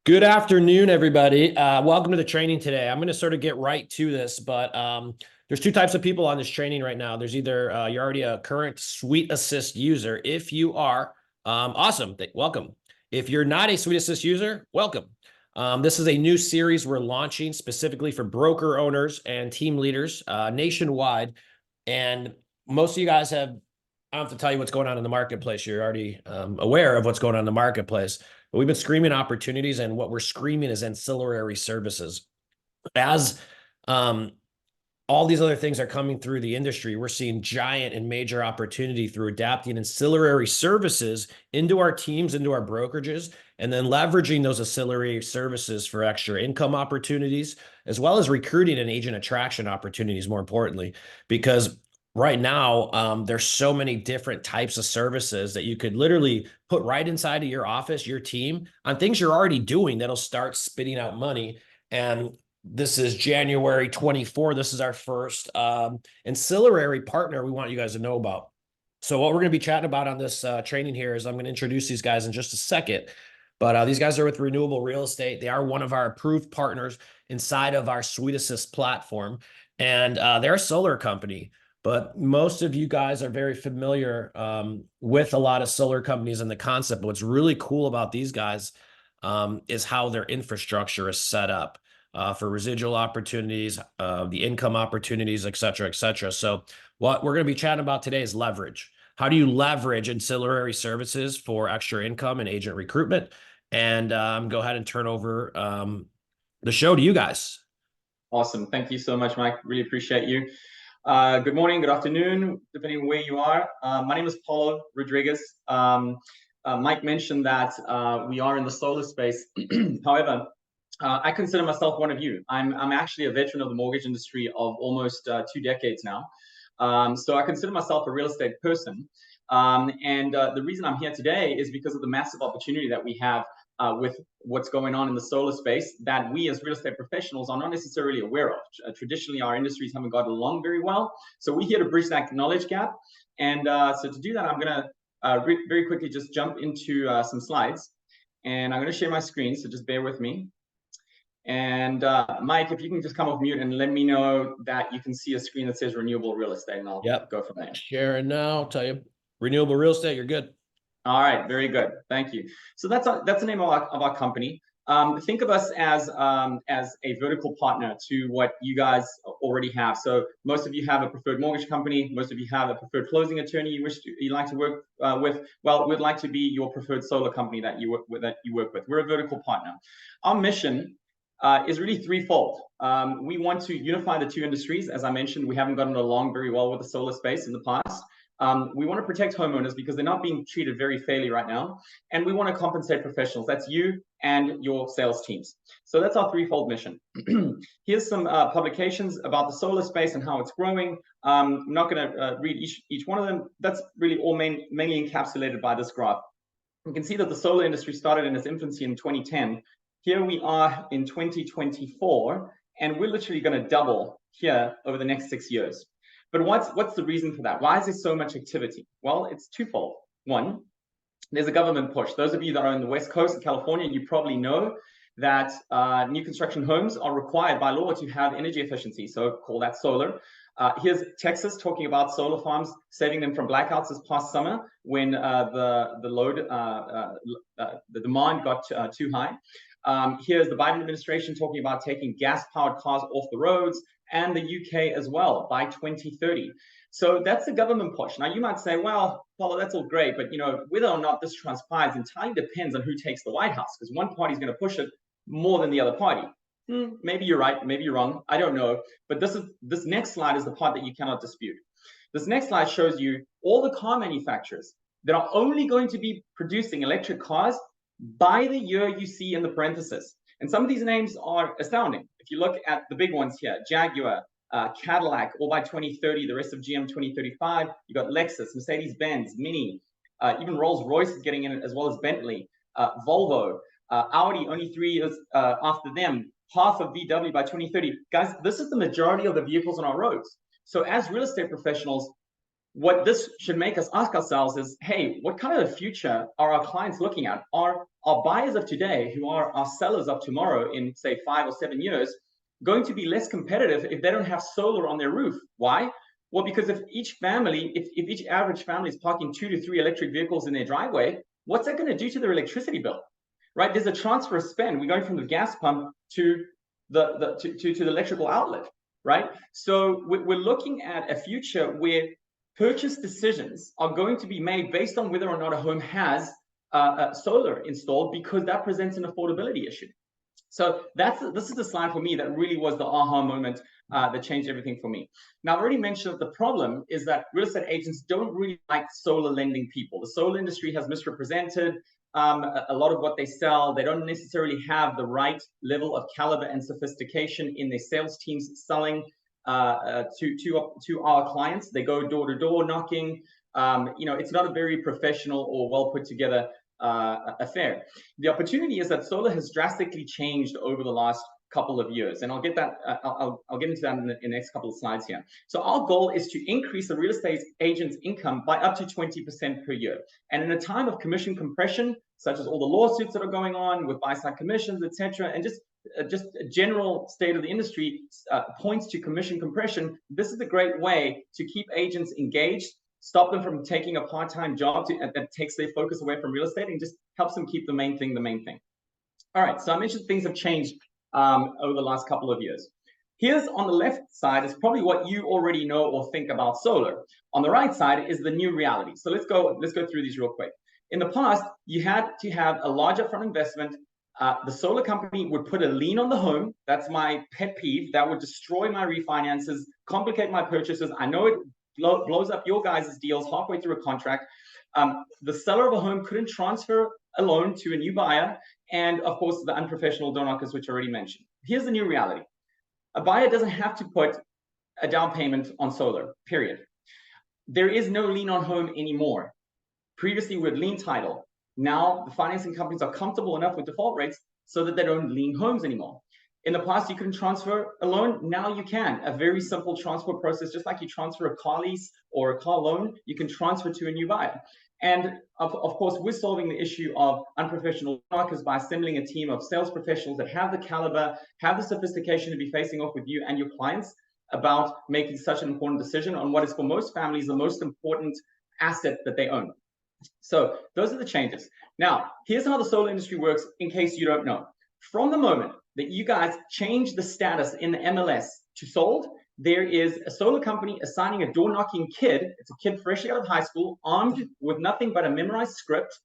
Good afternoon, everybody. Welcome to the training today. I'm going to sort of get right to this, but there's two types of people on this training right now. There's either you're already a current Suite Assist user. If you are, awesome, welcome. If you're not a Suite Assist user, welcome. This is a new series we're launching specifically for broker owners and team leaders nationwide. And most of you guys have, I don't have to tell you what's going on in the marketplace. You're already aware of what's going on in the marketplace. But we've been screaming opportunities, and what we're screaming is ancillary services. As all these other things are coming through the industry, we're seeing giant and major opportunity through adapting ancillary services into our teams, into our brokerages, and then leveraging those ancillary services for extra income opportunities, as well as recruiting and agent attraction opportunities, more importantly, because right now, there's so many different types of services that you could literally put right inside of your office, your team, on things you're already doing that'll start spitting out money. And this is January 24. This is our first ancillary partner we want you guys to know about. So what we're going to be chatting about on this training here is I'm going to introduce these guys in just a second. But these guys are with Renewable Real Estate. They are one of our approved partners inside of our Suite Assist platform. And they're a solar company. But most of you guys are very familiar with a lot of solar companies and the concept. But what's really cool about these guys is how their infrastructure is set up for residual opportunities, the income opportunities, et cetera, et cetera. So what we're going to be chatting about today is leverage. How do you leverage ancillary services for extra income and agent recruitment? And go ahead and turn over the show to you guys. Awesome. Thank you so much, Mike. Really appreciate you. Good morning, good afternoon, depending on where you are. My name is Paulo Rodriguez. Mike mentioned that we are in the solar space. However, I consider myself one of you. I'm actually a veteran of the mortgage industry of almost 2 decades now. So I consider myself a real estate person. The reason I'm here today is because of the massive opportunity that we have with what's going on in the solar space that we as real estate professionals are not necessarily aware of. Traditionally, our industries haven't gotten along very well. So we're here to bridge that knowledge gap. So to do that, I'm going to very quickly just jump into some slides. And I'm going to share my screen, so just bear with me. And Mike, if you can just come off mute and let me know that you can see a screen that says Renewable Real Estate, and I'll go from there. Sharing now, I'll tell you. Renewable Real Estate, you're good. All right, very good. Thank you. So that's the name of our company. Think of us as a vertical partner to what you guys already have. So most of you have a preferred mortgage company. Most of you have a preferred closing attorney you like to work with. Well, we'd like to be your preferred solar company that you work with. We're a vertical partner. Our mission is really threefold. We want to unify the two industries. As I mentioned, we haven't gotten along very well with the solar space in the past. We want to protect homeowners because they're not being treated very fairly right now. And we want to compensate professionals. That's you and your sales teams. So that's our threefold mission. Here's some publications about the solar space and how it's growing. I'm not going to read each one of them. That's really all mainly encapsulated by this graph. You can see that the solar industry started in its infancy in 2010. Here we are in 2024, and we're literally going to double here over the next 6 years. But what's the reason for that? Why is there so much activity? Well, it's twofold. One, there's a government push. Those of you that are in the West Coast of California, you probably know that new construction homes are required by law to have energy efficiency. So call that solar. Here's Texas talking about solar farms, saving them from blackouts this past summer when the load, the demand got too high. Here's the Biden administration talking about taking gas-powered cars off the roads, and the UK as well by 2030. So that's the government push. Now you might say, well, Paulo, that's all great, but whether or not this transpires entirely depends on who takes the White House, because one party is going to push it more than the other party. Maybe you're right, maybe you're wrong. I don't know. But this next slide is the part that you cannot dispute. This next slide shows you all the car manufacturers that are only going to be producing electric cars by the year you see in the parenthesis. And some of these names are astounding. If you look at the big ones here, Jaguar, Cadillac, all by 2030, the rest of GM 2035. You got Lexus, Mercedes-Benz, Mini, even Rolls-Royce is getting in it, as well as Bentley, Volvo, Audi only 3 years after them, half of VW by 2030. Guys, this is the majority of the vehicles on our roads. So as real estate professionals, what this should make us ask ourselves is, hey, what kind of a future are our clients looking at? Are our buyers of today, who are our sellers of tomorrow in, say, 5 or 7 years, going to be less competitive if they don't have solar on their roof? Why? Well, because if each family, if each average family is parking 2 to 3 electric vehicles in their driveway, what's that going to do to their electricity bill? Right? There's a transfer of spend. We're going from the gas pump to the electrical outlet, right? So we're looking at a future where purchase decisions are going to be made based on whether or not a home has solar installed, because that presents an affordability issue. So this is the slide for me that really was the aha moment that changed everything for me. Now, I've already mentioned that the problem is that real estate agents don't really like solar lending people. The solar industry has misrepresented a lot of what they sell. They don't necessarily have the right level of caliber and sophistication in their sales teams selling to our clients. They go door to door knocking. It's not a very professional or well put together affair. The opportunity is that solar has drastically changed over the last couple of years, and I'll get that. I'll get into that in the next couple of slides here. So our goal is to increase the real estate agent's income by up to 20% per year. And in a time of commission compression, such as all the lawsuits that are going on with buy-side commissions, etc., and just a general state of the industry points to commission compression, this is a great way to keep agents engaged, stop them from taking a part-time job that takes their focus away from real estate, and just helps them keep the main thing. All right, so I mentioned things have changed over the last couple of years. Here's on the left side is probably what you already know or think about solar. On the right side is the new reality. So let's go through these real quick. In the past, you had to have a large upfront investment. The solar company would put a lien on the home. That's my pet peeve. That would destroy my refinances, complicate my purchases. I know it blows up your guys' deals halfway through a contract. The seller of a home couldn't transfer a loan to a new buyer, and of course the unprofessional door knockers, which I already mentioned. Here's the new reality. A buyer doesn't have to put a down payment on solar, period. There is no lien on home anymore. Previously we had lien title. Now the financing companies are comfortable enough with default rates so that they don't lien homes anymore. In the past, you couldn't transfer a loan. Now you can. A very simple transfer process, just like you transfer a car lease or a car loan, you can transfer to a new buyer. And of course, we're solving the issue of unprofessional marketers by assembling a team of sales professionals that have the caliber, have the sophistication to be facing off with you and your clients about making such an important decision on what is for most families the most important asset that they own. So those are the changes. Now, here's how the solar industry works in case you don't know. From the moment that you guys change the status in the MLS to sold, there is a solar company assigning a door knocking kid. It's a kid freshly out of high school, armed with nothing but a memorized script.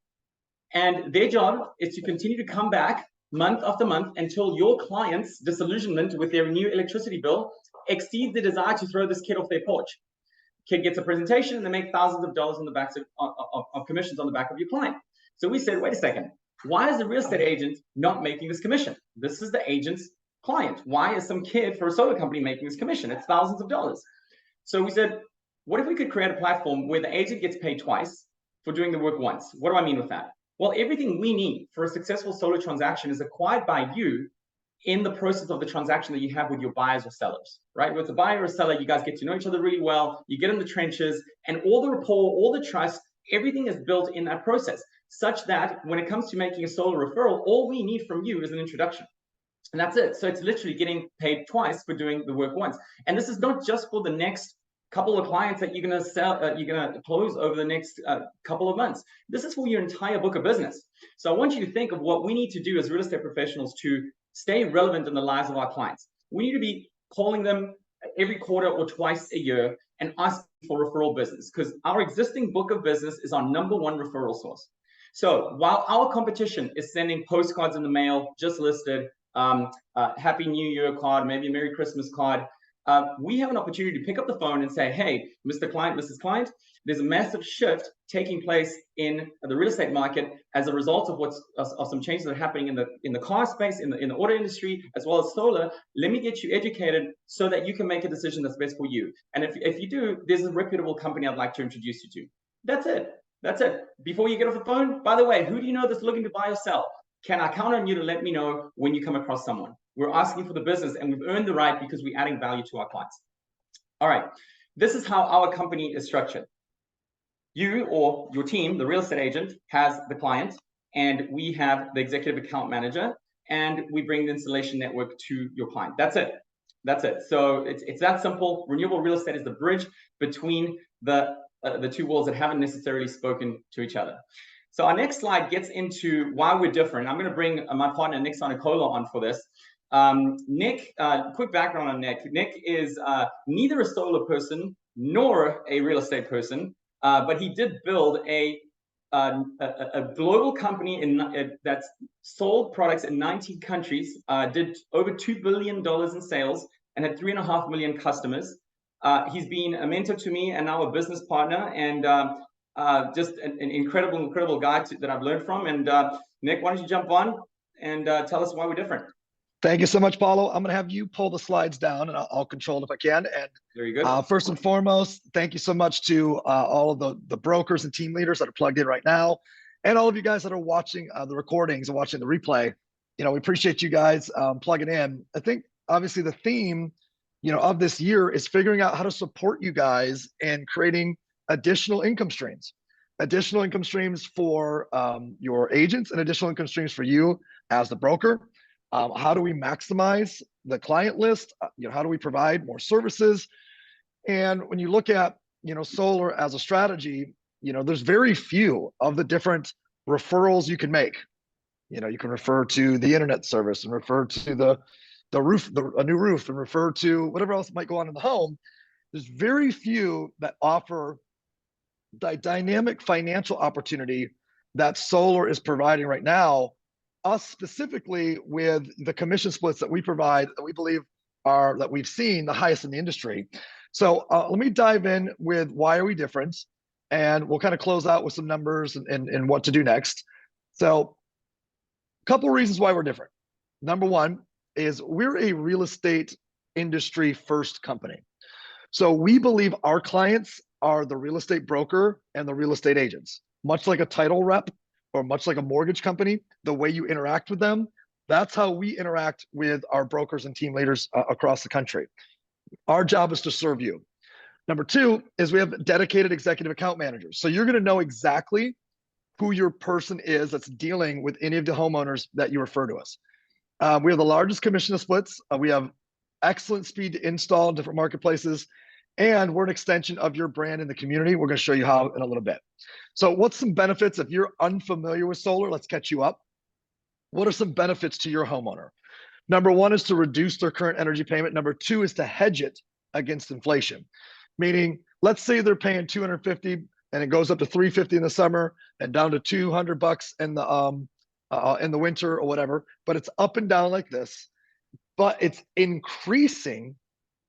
And their job is to continue to come back month after month until your client's disillusionment with their new electricity bill exceeds the desire to throw this kid off their porch. Kid gets a presentation and they make thousands of dollars on the back of commissions on the back of your client. So we said, wait a second. Why is the real estate agent not making this commission? This is the agent's client. Why is some kid for a solar company making this commission? It's thousands of dollars. So we said, what if we could create a platform where the agent gets paid twice for doing the work once? What do I mean with that? Well, everything we need for a successful solar transaction is acquired by you in the process of the transaction that you have with your buyers or sellers, right? With a buyer or seller, you guys get to know each other really well. You get in the trenches, and all the rapport, all the trust, everything is built in that process, such that when it comes to making a solar referral, all we need from you is an introduction. And that's it. So it's literally getting paid twice for doing the work once. And this is not just for the next couple of clients that you're going to sell, you're going to close over the next couple of months. This is for your entire book of business. So I want you to think of what we need to do as real estate professionals to stay relevant in the lives of our clients. We need to be calling them every quarter or twice a year and asking for referral business, because our existing book of business is our #1 referral source. So while our competition is sending postcards in the mail, just listed, Happy New Year card, maybe a Merry Christmas card, we have an opportunity to pick up the phone and say, hey, Mr. Client, Mrs. Client, there's a massive shift taking place in the real estate market as a result of some changes that are happening in the car space, in the auto industry, as well as solar. Let me get you educated so that you can make a decision that's best for you. And if you do, there's a reputable company I'd like to introduce you to. That's it. That's it. Before you get off the phone, by the way, who do you know that's looking to buy or sell? Can I count on you to let me know when you come across someone? We're asking for the business, and we've earned the right because we're adding value to our clients. All right. This is how our company is structured. you or your team, the real estate agent, has the client, and we have the executive account manager, and we bring the installation network to your client. That's it. That's it. So it's that simple. Renewable real estate is the bridge between the two worlds that haven't necessarily spoken to each other. So our next slide gets into why we're different. I'm going to bring my partner Nick Sanicola on for this. Nick, quick background on Nick. Nick is neither a solar person nor a real estate person, but he did build a global company that's sold products in 19 countries, did over $2 billion in sales, and had 3.5 million customers. He's been a mentor to me and now a business partner, and just an incredible guy that I've learned from. And Nick, why don't you jump on and tell us why we're different? Thank you so much, Paulo. I'm going to have you pull the slides down, and I'll control it if I can. And very good. First and foremost, thank you so much to all of the brokers and team leaders that are plugged in right now, and all of you guys that are watching the recordings and watching the replay. We appreciate you guys plugging in. I think obviously the theme, of this year is figuring out how to support you guys and creating additional income streams for your agents and additional income streams for you as the broker. How do we maximize the client list? How do we provide more services? And when you look at, solar as a strategy, there's very few of the different referrals you can make. You can refer to the internet service and refer to the roof, a new roof, and refer to whatever else might go on in the home. There's very few that offer the dynamic financial opportunity that solar is providing right now, us specifically with the commission splits that we provide, that we believe that we've seen the highest in the industry. So let me dive in with why are we different, and we'll kind of close out with some numbers and what to do next. So a couple of reasons why we're different. Number one is we're a real estate industry first company. So we believe our clients are the real estate broker and the real estate agents, much like a title rep or much like a mortgage company. The way you interact with them, that's how we interact with our brokers and team leaders across the country. Our job is to serve you. Number two is we have dedicated executive account managers. So you're going to know exactly who your person is that's dealing with any of the homeowners that you refer to us. We have the largest commission of splits. We have excellent speed to install in different marketplaces, and we're an extension of your brand in the community. We're going to show you how in a little bit. So what's some benefits? If you're unfamiliar with solar, let's catch you up. What are some benefits to your homeowner? Number one is to reduce their current energy payment. Number two is to hedge it against inflation. Meaning, let's say they're paying $250 and it goes up to $350 in the summer and down to $200 in the winter or whatever, but it's up and down like this, but it's increasing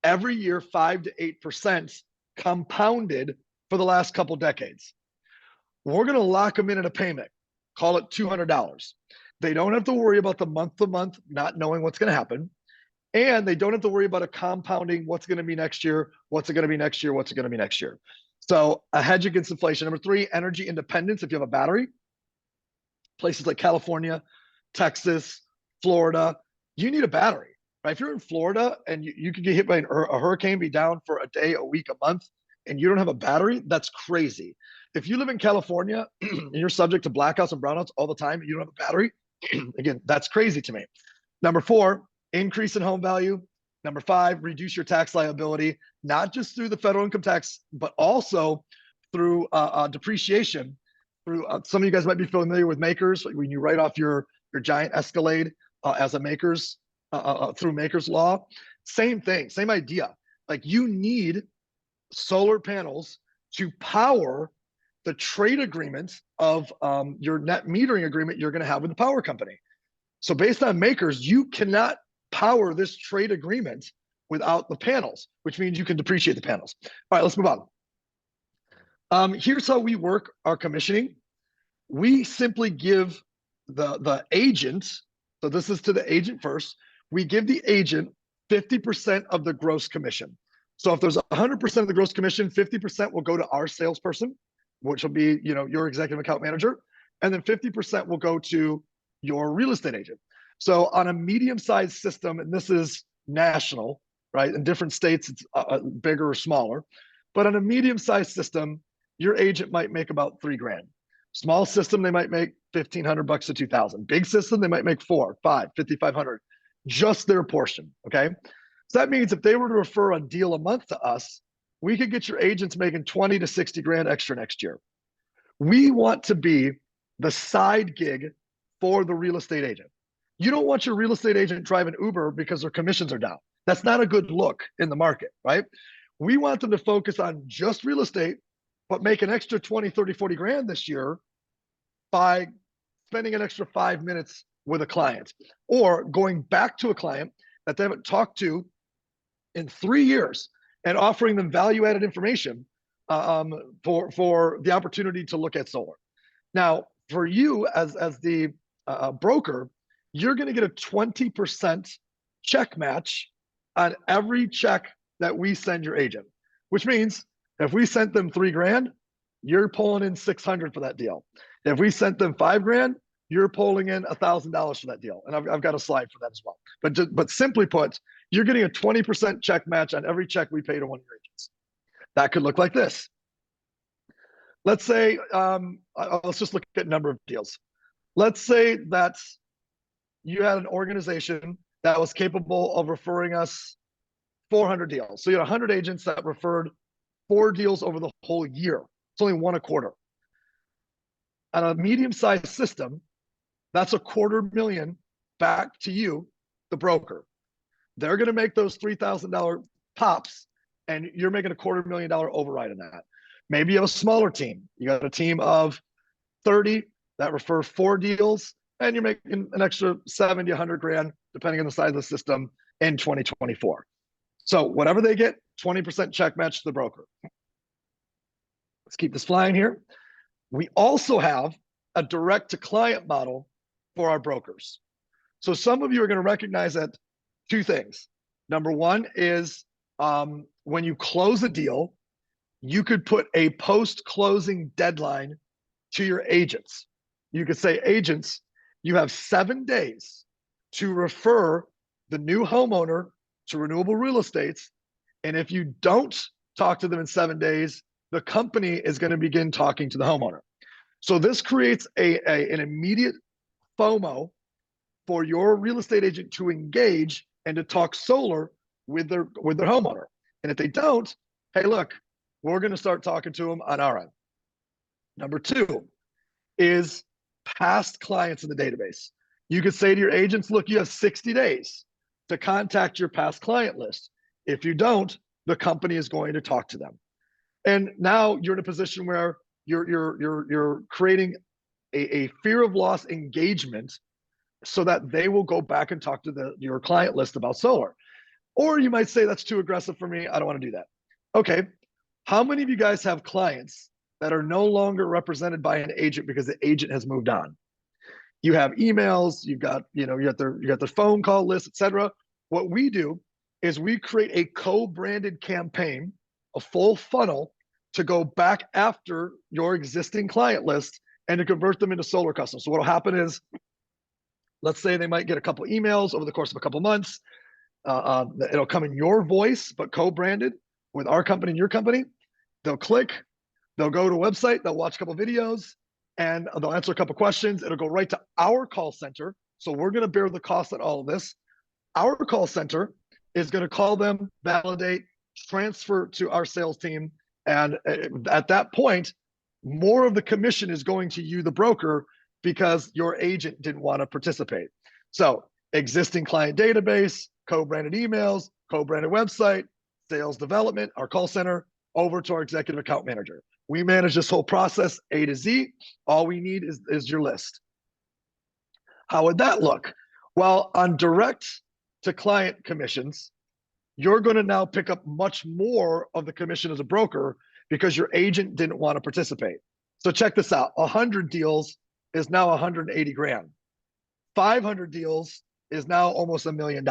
every year 5 to 8% compounded for the last couple decades. We're going to lock them in a payment, call it $200. They don't have to worry about the month to month not knowing what's going to happen, and they don't have to worry about a compounding what's going to be next year, what's it going to be next year, what's it going to be next year. So a hedge against inflation. Number three, energy independence. If you have a battery, places like California, Texas, Florida, you need a battery, right? If you're in Florida and you could get hit by a hurricane, be down for a day, a week, a month, and you don't have a battery, that's crazy. If you live in California and you're subject to blackouts and brownouts all the time, and you don't have a battery, again, that's crazy to me. Number four, increase in home value. Number five, reduce your tax liability, not just through the federal income tax, but also through depreciation. Through some of you guys might be familiar with Makers. When you write off your giant Escalade as a Makers through Makers law, same thing, same idea. Like you need solar panels to power the trade agreement of your net metering agreement you're going to have with the power company. So based on Makers, you cannot power this trade agreement without the panels, which means you can depreciate the panels. All right, let's move on. Here's how we work our commissioning. We simply give the agent, so this is to the agent first, we give the agent 50% of the gross commission. So if there's 100% of the gross commission, 50% will go to our salesperson, which will be your executive account manager, and then 50% will go to your real estate agent. So on a medium-sized system, and this is national, right? In different states, it's bigger or smaller. But on a medium-sized system, your agent might make about 3 grand. Small system, they might make 1,500 bucks to 2,000. Big system, they might make 4, 5, 5,500, just their portion. Okay. So that means if they were to refer a deal a month to us, we could get your agents making 20 to 60 grand extra next year. We want to be the side gig for the real estate agent. You don't want your real estate agent driving Uber because their commissions are down. That's not a good look in the market, right? We want them to focus on just real estate, but make an extra 20, 30, 40 grand this year by spending an extra 5 minutes with a client, or going back to a client that they haven't talked to in 3 years and offering them value-added information for the opportunity to look at solar. Now, for you as the broker, you're going to get a 20% check match on every check that we send your agent, which means if we sent them 3 grand, you're pulling in 600 for that deal. If we sent them 5 grand, you're pulling in $1,000 for that deal. And I've got a slide for that as well. But simply put, you're getting a 20% check match on every check we pay to one of your agents. That could look like this. Let's say, let's just look at a number of deals. Let's say that you had an organization that was capable of referring us 400 deals. So you had 100 agents that referred 4 deals over the whole year. It's only 1 a quarter. On a medium-sized system, that's $250,000 back to you, the broker. They're going to make those $3,000 pops, and you're making $250,000 override on that. Maybe you have a smaller team. You got a team of 30 that refer 4 deals, and you're making an extra 70, 100 grand, depending on the size of the system, in 2024. So whatever they get, 20% check match to the broker. Let's keep this flying here. We also have a direct-to-client model for our brokers. So some of you are going to recognize that 2 things. Number 1 is when you close a deal, you could put a post-closing deadline to your agents. You could say, agents, you have 7 days to refer the new homeowner to Renewable Real Estates. And if you don't talk to them in 7 days, the company is going to begin talking to the homeowner. So this creates an immediate FOMO for your real estate agent to engage and to talk solar with their homeowner. And if they don't, hey, look, we're going to start talking to them on our end. Number 2 is past clients in the database. You could say to your agents, look, you have 60 days to contact your past client list. If you don't, the company is going to talk to them. And now you're in a position where you're creating a fear of loss engagement so that they will go back and talk to your client list about solar. Or you might say, that's too aggressive for me. I don't want to do that. Okay. How many of you guys have clients that are no longer represented by an agent because the agent has moved on? You have emails, you got the phone call list, etc. What we do is we create a co-branded campaign, a full funnel to go back after your existing client list and to convert them into solar customers. So what will happen is, let's say they might get a couple emails over the course of a couple months. It'll come in your voice, but co-branded with our company and your company. They'll click, they'll go to a website, they'll watch a couple videos, and they'll answer a couple questions. It'll go right to our call center. So we're going to bear the cost on all of this. Our call center is going to call them, validate, transfer to our sales team. And at that point, more of the commission is going to you, the broker, because your agent didn't want to participate. So existing client database, co-branded emails, co-branded website, sales development, our call center, over to our executive account manager. We manage this whole process A to Z. All we need is your list. How would that look? Well, on direct to client commissions, you're going to now pick up much more of the commission as a broker because your agent didn't want to participate. So check this out. 100 deals is now 180 grand. 500 deals is now almost $1 million.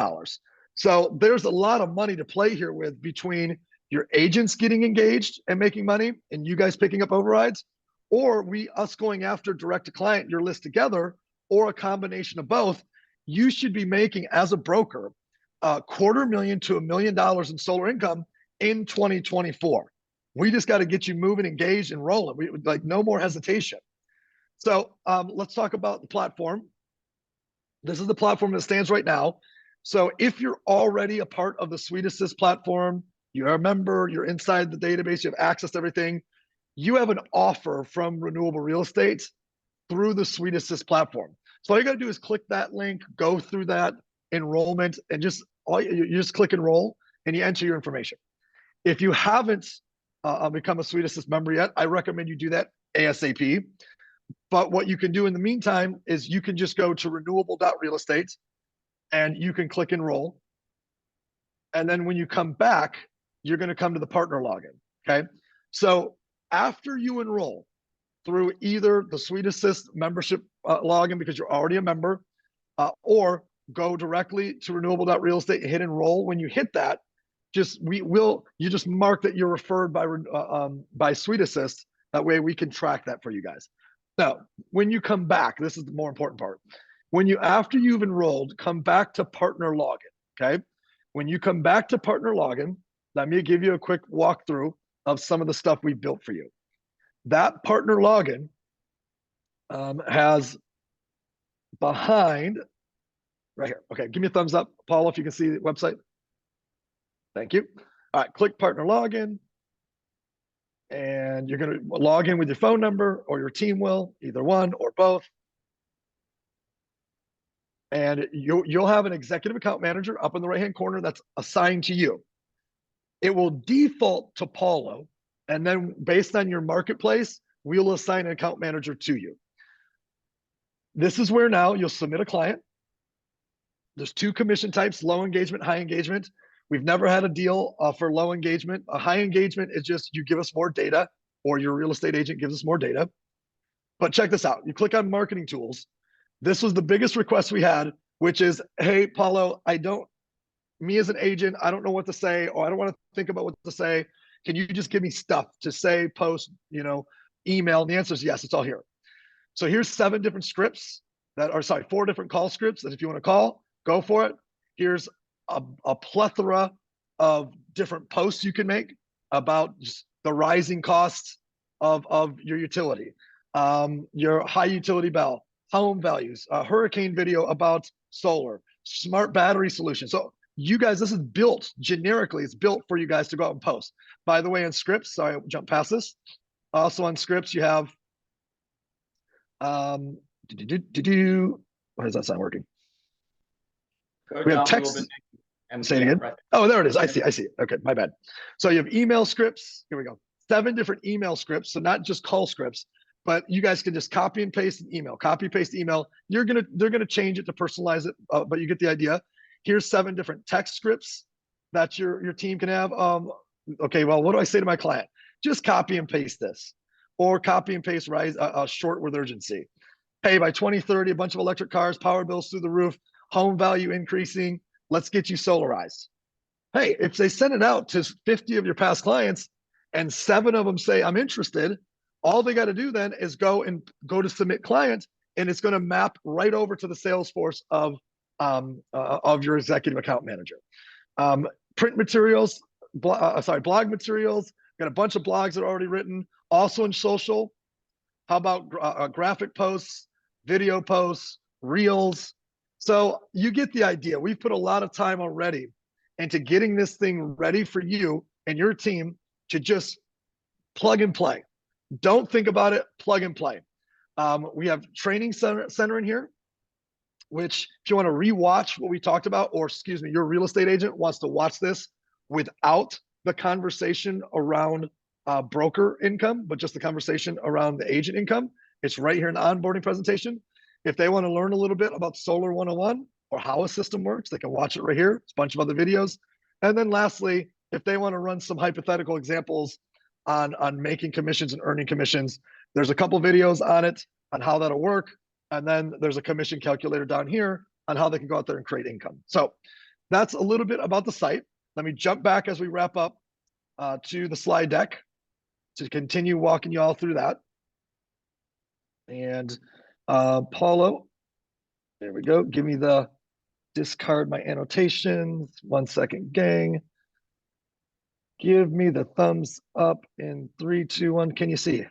So there's a lot of money to play here with between your agents getting engaged and making money and you guys picking up overrides, or us going after direct to client, your list together, or a combination of both. You should be making, as a broker, $250,000 to $1 million in solar income in 2024. We just got to get you moving, engaged, and rolling. We like no more hesitation. So let's talk about the platform. This is the platform that stands right now. So if you're already a part of the SuiteAssist platform, you're a member, you're inside the database, you have access to everything, you have an offer from Renewable Real Estate through the SuiteAssist platform. So all you got to do is click that link, go through that enrollment, and you just click enroll and you enter your information. If you haven't become a SuiteAssist member yet, I recommend you do that ASAP. But what you can do in the meantime is you can just go to renewable.realestate and you can click enroll. And then when you come back, you're going to come to the partner login. Okay. So after you enroll through either the SuiteAssist membership login because you're already a member, or go directly to renewable.realestate and hit enroll. When you hit that, you just mark that you're referred by SuiteAssist. That way we can track that for you guys. Now, when you come back, this is the more important part. After you've enrolled, come back to partner login, okay? When you come back to partner login, let me give you a quick walkthrough of some of the stuff we built for you. That partner login has behind, right here. Okay, give me a thumbs up, Paul, if you can see the website. Thank you. All right, click partner login. And you're going to log in with your phone number, or your team will, either one or both. And you'll have an executive account manager up in the right-hand corner that's assigned to you. It will default to Paulo, and then based on your marketplace, we'll assign an account manager to you. This is where now you'll submit a client. There's 2 commission types, low engagement, high engagement. We've never had a deal for low engagement. A high engagement is just you give us more data, or your real estate agent gives us more data. But check this out. You click on marketing tools. This was the biggest request we had, which is, hey, Paulo, me as an agent, I don't know what to say, or I don't want to think about what to say. Can you just give me stuff to say, post, email? And the answer is yes, it's all here. So here's 7 different scripts 4 different call scripts that if you want to call, go for it. Here's a plethora of different posts you can make about just the rising costs of your utility, your high utility bill, home values, a hurricane video about solar, smart battery solutions. So you guys, this is built generically. It's built for you guys to go out and post. By the way, on scripts, sorry, I jumped past this. Also on scripts, you have, why is that not working? We have text. And say it again. Right. Oh, there it is. I see. Okay, my bad. So you have email scripts. Here we go. 7 different email scripts. So not just call scripts, but you guys can just copy and paste an email. Copy, paste email. They're gonna change it to personalize it, but you get the idea. Here's 7 different text scripts that your team can have. Okay, well, what do I say to my client? Just copy and paste this, or copy and paste short with urgency. Hey, by 2030, a bunch of electric cars, power bills through the roof, home value increasing. Let's get you solarized. Hey, if they send it out to 50 of your past clients and 7 of them say, I'm interested, all they got to do then is go to submit client, and it's going to map right over to the Salesforce of your executive account manager. Print materials, blog materials, got a bunch of blogs that are already written. Also in social, how about graphic posts, video posts, reels? So you get the idea. We've put a lot of time already into getting this thing ready for you and your team to just plug and play. Don't think about it, plug and play. We have training center in here, which if you want to rewatch what we talked about, or excuse me, your real estate agent wants to watch this without the conversation around broker income, but just the conversation around the agent income, it's right here in the onboarding presentation. If they want to learn a little bit about Solar 101 or how a system works, they can watch it right here. It's a bunch of other videos. And then lastly, if they want to run some hypothetical examples on making commissions and earning commissions, there's a couple videos on it on how that'll work. And then there's a commission calculator down here on how they can go out there and create income. So that's a little bit about the site. Let me jump back as we wrap up to the slide deck to continue walking you all through that. And Paulo, there we go. Give me discard my annotations. 1 second, gang. Give me the thumbs up in 3, 2, 1. Can you see?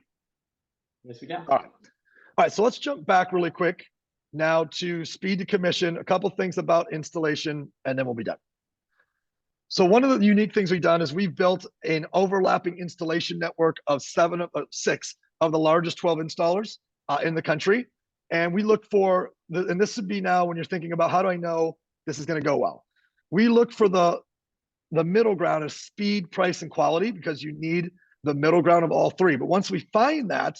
Yes, we can. All right. All right. So let's jump back really quick now to speed to commission, a couple things about installation, and then we'll be done. So one of the unique things we've done is we've built an overlapping installation network of 6 of the largest 12 installers in the country. And we look for, and this would be now when you're thinking about how do I know this is going to go well? We look for the middle ground of speed, price, and quality because you need the middle ground of all three. But once we find that,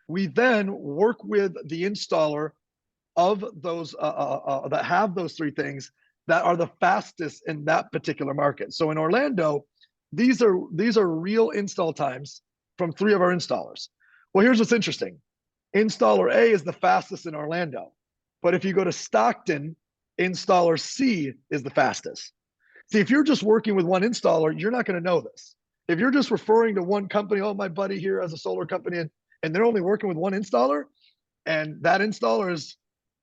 we then work with the installer of those that have those three things that are the fastest in that particular market. So in Orlando, these are real install times from 3 of our installers. Well, here's what's interesting. Installer A is the fastest in Orlando. But if you go to Stockton, installer C is the fastest. See, if you're just working with one installer, you're not going to know this. If you're just referring to one company, oh, my buddy here has a solar company, and they're only working with one installer, and that installer is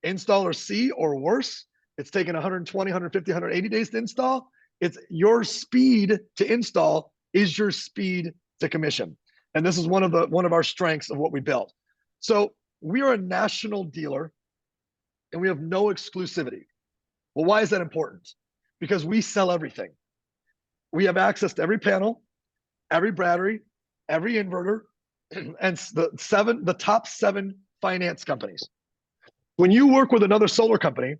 installer C or worse, it's taken 120, 150, 180 days to install. It's your speed to install is your speed to commission. And this is one of our strengths of what we built. So we are a national dealer and we have no exclusivity. Well, why is that important? Because we sell everything. We have access to every panel, every battery, every inverter, and the top 7 finance companies. When you work with another solar company,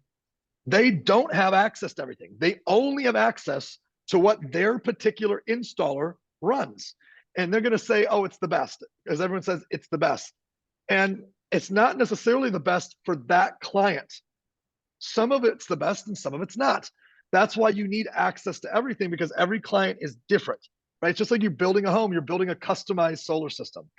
they don't have access to everything. They only have access to what their particular installer runs. And they're going to say, oh, it's the best, as everyone says, it's the best. And it's not necessarily the best for that client. Some of it's the best and some of it's not. That's why you need access to everything because every client is different, right? It's just like you're building a home, you're building a customized solar system.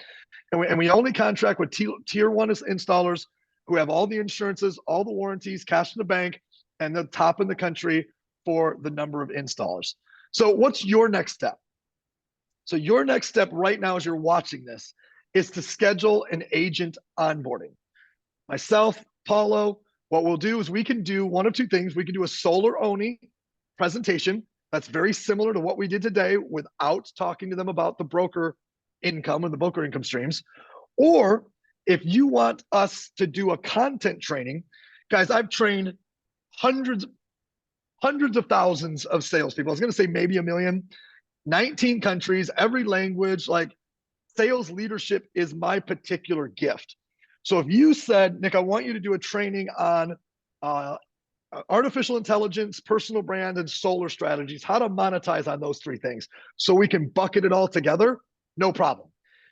And we only contract with tier 1 installers who have all the insurances, all the warranties, cash in the bank, and the top in the country for the number of installers. So what's your next step? So your next step right now as you're watching this is to schedule an agent onboarding. Myself, Paulo, what we'll do is we can do one of two things. We can do a solar only presentation that's very similar to what we did today without talking to them about the broker income and the broker income streams. Or if you want us to do a content training, guys, I've trained hundreds of thousands of salespeople. I was going to say maybe 1 million, 19 countries, every language. Like sales leadership is my particular gift. So if you said, Nick, I want you to do a training on artificial intelligence, personal brand, and solar strategies, how to monetize on those 3 things so we can bucket it all together, no problem.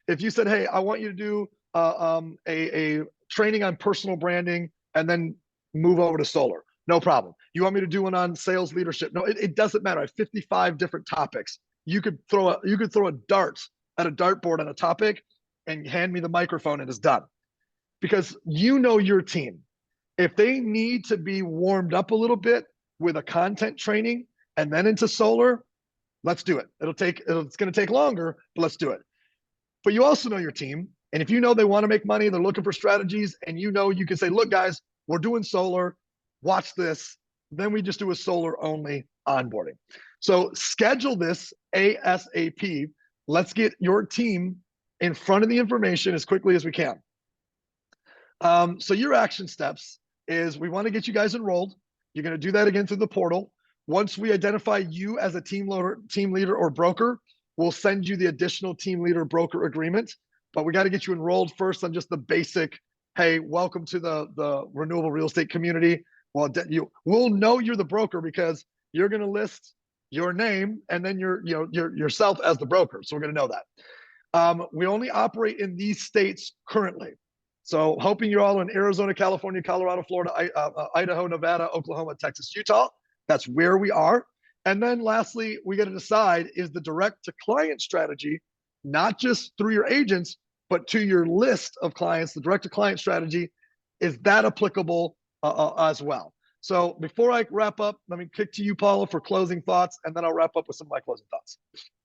If you said, hey, I want you to do a training on personal branding and then move over to solar, no problem. You want me to do one on sales leadership? No, it doesn't matter. I have 55 different topics. You could throw a dart at a dartboard on a topic and hand me the microphone and it's done. Because you know your team. If they need to be warmed up a little bit with a content training and then into solar, let's do it. It's going to take longer, but let's do it. But you also know your team. And if you know they want to make money, they're looking for strategies, and you know you can say, look, guys, we're doing solar. Watch this. Then we just do a solar only onboarding. So schedule this ASAP. Let's get your team in front of the information as quickly as we can. So your action steps is we want to get you guys enrolled. You're going to do that again through the portal. Once we identify you as a team leader or broker, we'll send you the additional team leader broker agreement. But we got to get you enrolled first on just the basic, hey, welcome to the renewable real estate community. Well, we'll know you're the broker because you're going to list your name and then yourself as the broker. So we're going to know that. We only operate in these states currently. So hoping you're all in Arizona, California, Colorado, Florida, Idaho, Nevada, Oklahoma, Texas, Utah. That's where we are. And then lastly, we got to decide, is the direct to client strategy, not just through your agents, but to your list of clients, the direct to client strategy, is that applicable as well? So before I wrap up, let me kick to you, Paula, for closing thoughts, and then I'll wrap up with some of my closing thoughts.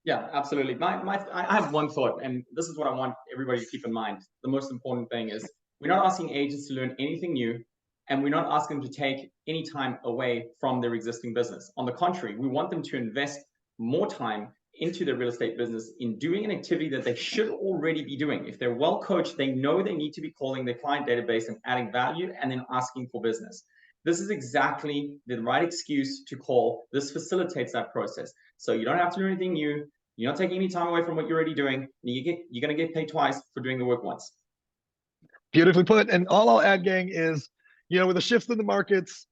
Yeah, absolutely. I have one thought, and this is what I want everybody to keep in mind. The most important thing is we're not asking agents to learn anything new, and we're not asking them to take any time away from their existing business. On the contrary, we want them to invest more time into the real estate business in doing an activity that they should already be doing. If they're well coached, they know they need to be calling their client database and adding value and then asking for business. This is exactly the right excuse to call. This facilitates that process. So you don't have to do anything new. You're not taking any time away from what you're already doing. You're going to get paid twice for doing the work once. Beautifully put. And all I'll add, gang, is, with the shifts in the markets,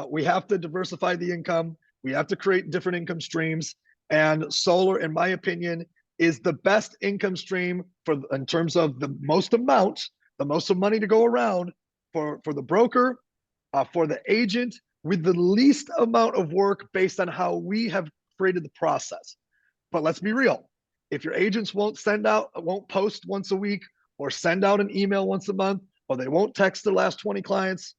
we have to diversify the income. We have to create different income streams. And solar, in my opinion, is the best income stream in terms of the most amount, the most of money to go around for the broker, for the agent, with the least amount of work based on how we have created the process. But let's be real. If your agents won't post once a week or send out an email once a month, or they won't text their last 20 clients,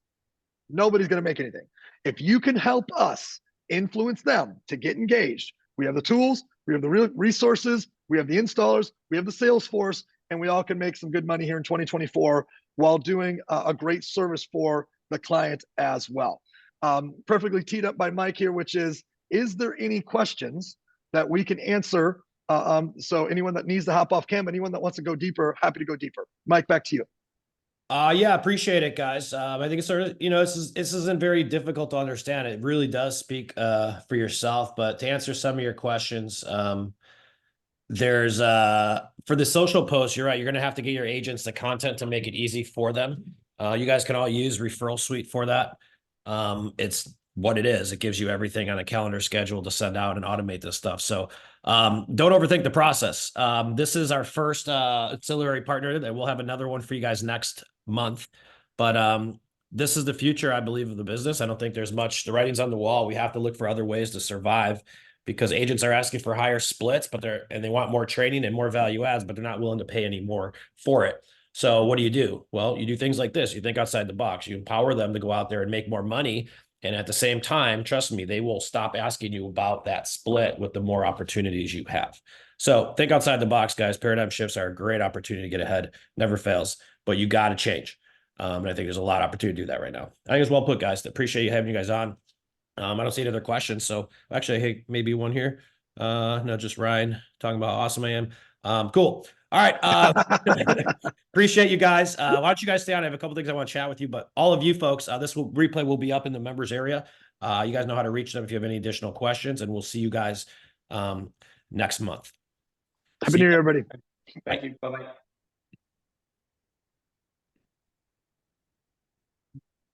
nobody's going to make anything. If you can help us influence them to get engaged, we have the tools, we have the resources, we have the installers, we have the sales force, and we all can make some good money here in 2024 while doing a great service for the client as well. Perfectly teed up by Mike here, which is there any questions that we can answer? So anyone that needs to hop off cam, anyone that wants to go deeper, happy to go deeper. Mike, back to you. Yeah, appreciate it, guys. I think it's sort of, this isn't very difficult to understand. It really does speak for yourself. But to answer some of your questions, there's for the social posts, you're right. You're going to have to get your agents the content to make it easy for them. You guys can all use Referral Suite for that. It's what it is. It gives you everything on a calendar schedule to send out and automate this stuff. So don't overthink the process. This is our first auxiliary partner, that we'll have another one for you guys next month. But this is the future, I believe, of the business. I don't think there's much, the writing's on the wall. We have to look for other ways to survive, because agents are asking for higher splits, and they want more training and more value adds, but they're not willing to pay any more for it. So what do? Well, you do things like this. You think outside the box. You empower them to go out there and make more money. And at the same time, trust me, they will stop asking you about that split with the more opportunities you have. So think outside the box, guys. Paradigm shifts are a great opportunity to get ahead. Never fails, but you got to change. And I think there's a lot of opportunity to do that right now. I think it's well put, guys. Appreciate you having you guys on. I don't see any other questions. So actually, hey, maybe one here. No, just Ryan talking about how awesome I am. Cool. All right. Appreciate you guys. Why don't you guys stay on? I have a couple things I want to chat with you, but all of you folks, this replay will be up in the members area. You guys know how to reach them if you have any additional questions, and we'll see you guys next month. Happy New Year, everybody. Thank you. Bye-bye.